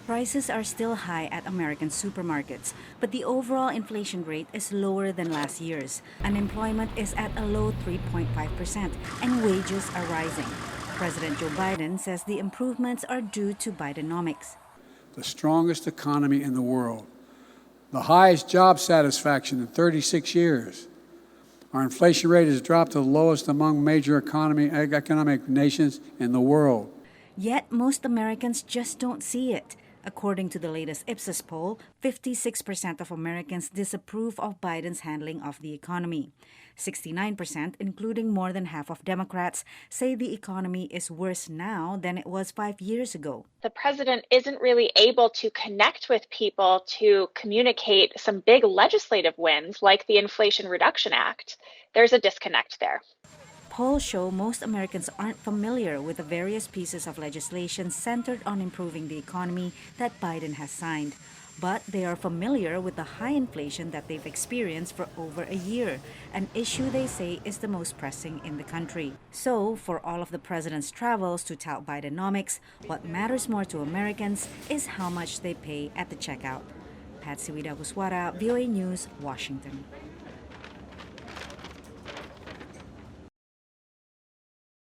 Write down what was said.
Prices are still high at American supermarkets, but the overall inflation rate is lower than last year's. Unemployment is at a low 3.5%, and wages are rising. President Joe Biden says the improvements are due to Bidenomics. The strongest economy in the world, the highest job satisfaction in 36 years. Our inflation rate has dropped to the lowest among major economic nations in the world. Yet most Americans just don't see it. According to the latest Ipsos poll, 56% of Americans disapprove of Biden's handling of the economy. 69%, including more than half of Democrats, say the economy is worse now than it was 5 years ago. The president isn't really able to connect with people to communicate some big legislative wins like the Inflation Reduction Act. There's a disconnect there. Polls show most Americans aren't familiar with the various pieces of legislation centered on improving the economy that Biden has signed. But they are familiar with the high inflation that they've experienced for over a year, an issue they say is the most pressing in the country. So, for all of the president's travels to tout Bidenomics, what matters more to Americans is how much they pay at the checkout. Patsy Widaguswara, VOA News, Washington.